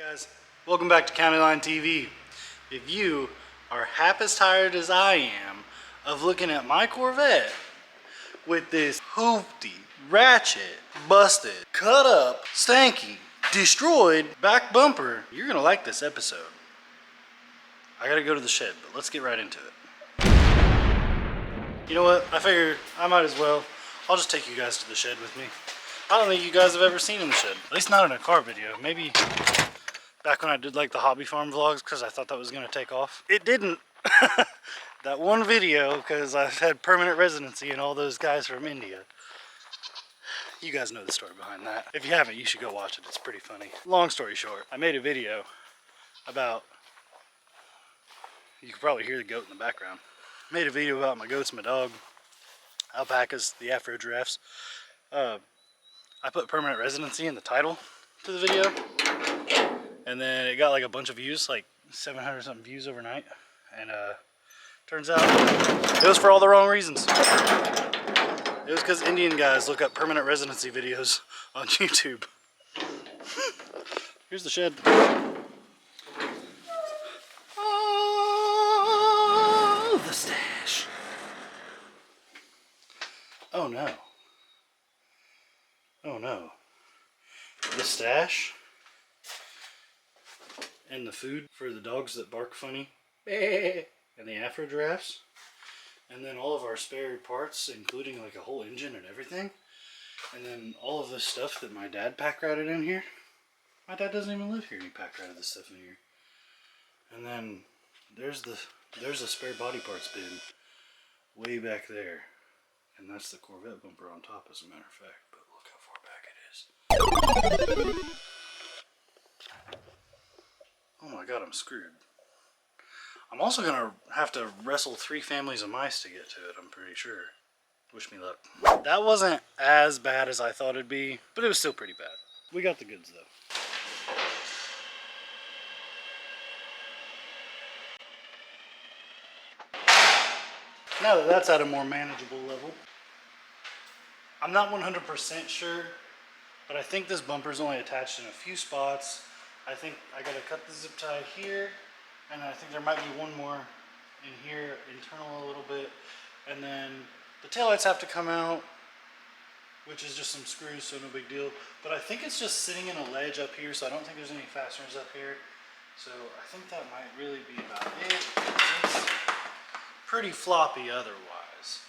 Guys, welcome back to CountyLine TV. If you are half as tired as I am of looking at my Corvette with this hoopty, ratchet, busted, cut up, stanky, destroyed back bumper, you're gonna like this episode. I gotta go to the shed, but let's get right into it. You know what? I figure I might as well. I'll just take you guys to the shed with me. I don't think you guys have ever seen in the shed. At least not in a car video. Maybe back when I did like the hobby farm vlogs because I thought that was gonna take off. It didn't. That one video, because I've had permanent residency and all those guys from India. You guys know the story behind that. If you haven't, you should go watch it. It's pretty funny. Long story short, I made a video about, you can probably hear the goat in the background. Made a video about my goats, my dog, alpacas, the Afro giraffes. I put permanent residency in the title to the video, and then it got like a bunch of views, like 700 something views overnight, and turns out it was for all the wrong reasons. It was because Indian guys look up permanent residency videos on YouTube. Here's the shed. Oh, the stash. Oh no. Oh no. The stash and the food for the dogs that bark funny and the Afro giraffes, and then all of our spare parts, including like a whole engine and everything, and then all of this stuff that my dad pack routed in here. My dad doesn't even live here and he pack routed this stuff in here. And then there's the spare body parts bin way back there, and that's the Corvette bumper on top, as a matter of fact. But look how far back it is. Oh my god, I'm screwed. I'm also gonna have to wrestle 3 families of mice to get to it, I'm pretty sure. Wish me luck. That wasn't as bad as I thought it'd be, but it was still pretty bad. We got the goods though. Now that that's at a more manageable level, I'm not 100% sure, but I think this bumper is only attached in a few spots. I think I gotta cut the zip tie here, and I think there might be one more in here, internal a little bit, and then the taillights have to come out, which is just some screws, so no big deal. But I think it's just sitting in a ledge up here, so I don't think there's any fasteners up here. So I think that might really be about it. It's pretty floppy otherwise.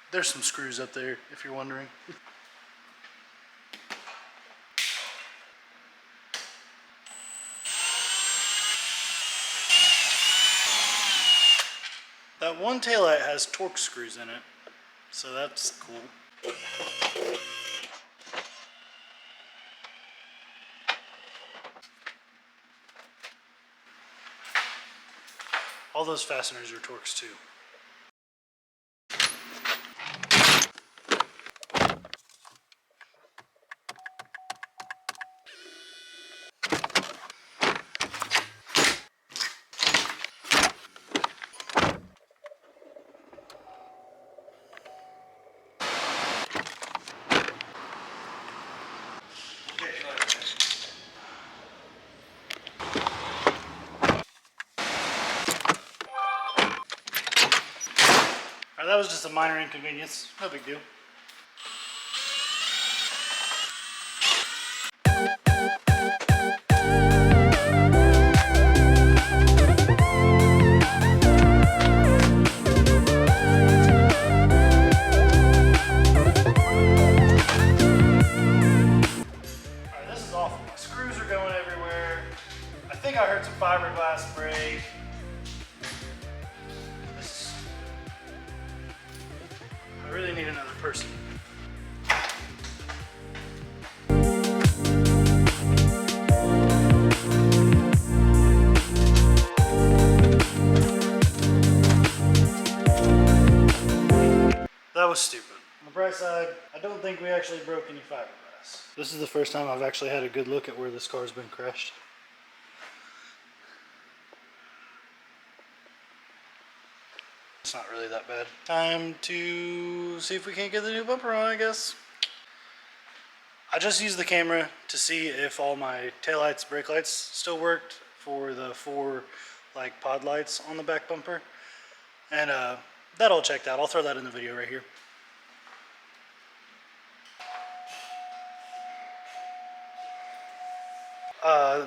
There's some screws up there, if you're wondering. That one taillight has torque screws in it, so that's cool. All those fasteners are Torx too. That was just a minor inconvenience, no big deal. Alright, this is awful. My screws are going everywhere. I think I heard some fiberglass break. I really need another person. That was stupid. On the bright side, I don't think we actually broke any fiberglass. This is the first time I've actually had a good look at where this car's been crashed. It's not really that bad. Time to see if we can't get the new bumper on, I guess. I just used the camera to see if all my taillights, brake lights still worked for the 4 like pod lights on the back bumper. And that all checked out. I'll throw that in the video right here.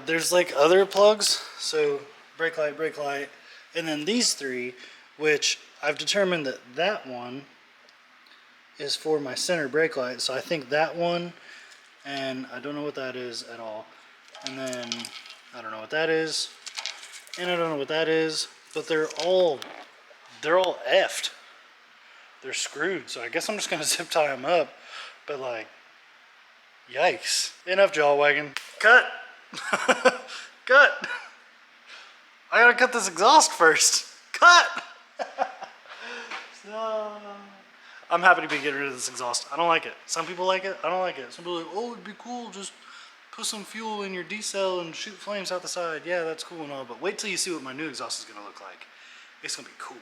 There's like other plugs, so brake light, and then these 3, which I've determined that that one is for my center brake light. So I think that one, and I don't know what that is at all. And then I don't know what that is, and I don't know what that is, but they're all effed. They're screwed, so I guess I'm just gonna zip tie them up. But like, yikes. Enough jaw wagging. Cut. Cut. I gotta cut this exhaust first. Cut. No. I'm happy to be getting rid of this exhaust. I don't like it. Some people like it. I don't like it. Some people are like, oh, it'd be cool, just put some fuel in your D-cell and shoot flames out the side. Yeah, that's cool and all, but wait till you see what my new exhaust is gonna look like. It's gonna be cool.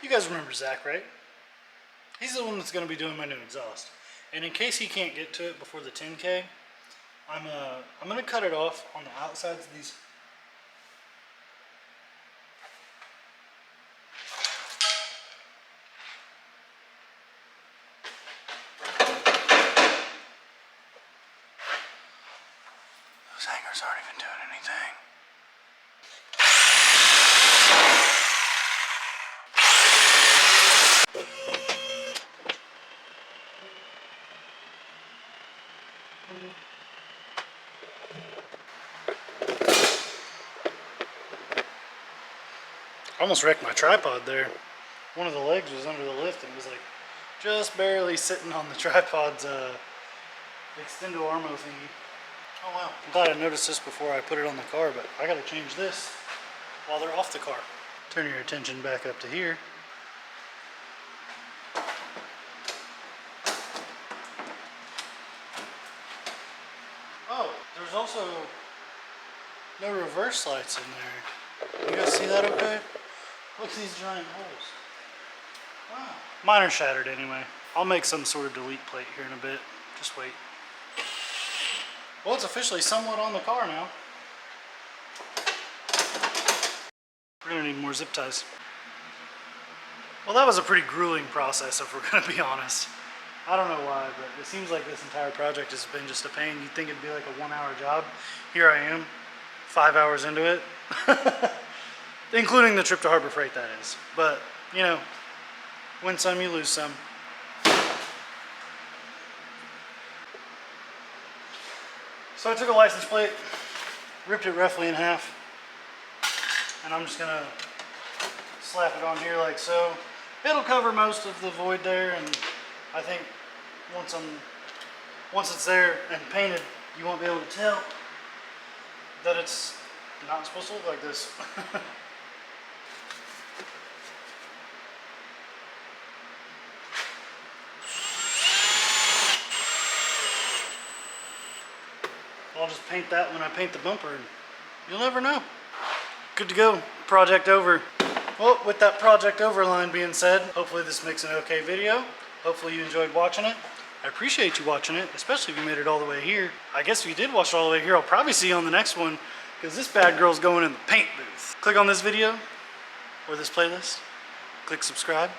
You guys remember Zach, right? He's the one that's going to be doing my new exhaust. And in case he can't get to it before the 10K, I'm going to cut it off on the outsides of these. Those hangers aren't even doing anything. I almost wrecked my tripod there. One of the legs was under the lift and it was like just barely sitting on the tripod's extendo armo thingy. Oh wow. I'm glad I noticed this before I put it on the car, but I gotta change this while they're off the car. Turn your attention back up to here. Oh, there's also no reverse lights in there. You guys see that okay? Look at these giant holes. Wow. Mine are shattered anyway. I'll make some sort of delete plate here in a bit. Just wait. Well, it's officially somewhat on the car now. We're gonna need more zip ties. Well, that was a pretty grueling process if we're gonna be honest. I don't know why, but it seems like this entire project has been just a pain. You'd think it'd be like a 1-hour job. Here I am, 5 hours into it. Including the trip to Harbor Freight, that is. But, you know, win some, you lose some. So I took a license plate, ripped it roughly in half, and I'm just gonna slap it on here like so. It'll cover most of the void there, and I think once it's there and painted, you won't be able to tell that it's not supposed to look like this. I'll just paint that when I paint the bumper, and you'll never know. Good to go. Project over. Well, with that project over line being said, hopefully this makes an okay video. Hopefully you enjoyed watching it. I appreciate you watching it, especially if you made it all the way here. I guess if you did watch it all the way here, I'll probably see you on the next one, because this bad girl's going in the paint booth. Click on this video or this playlist. Click subscribe.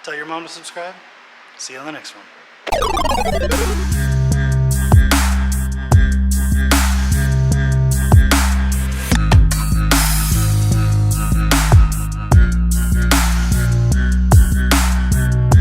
Tell your mom to subscribe. See you on the next one.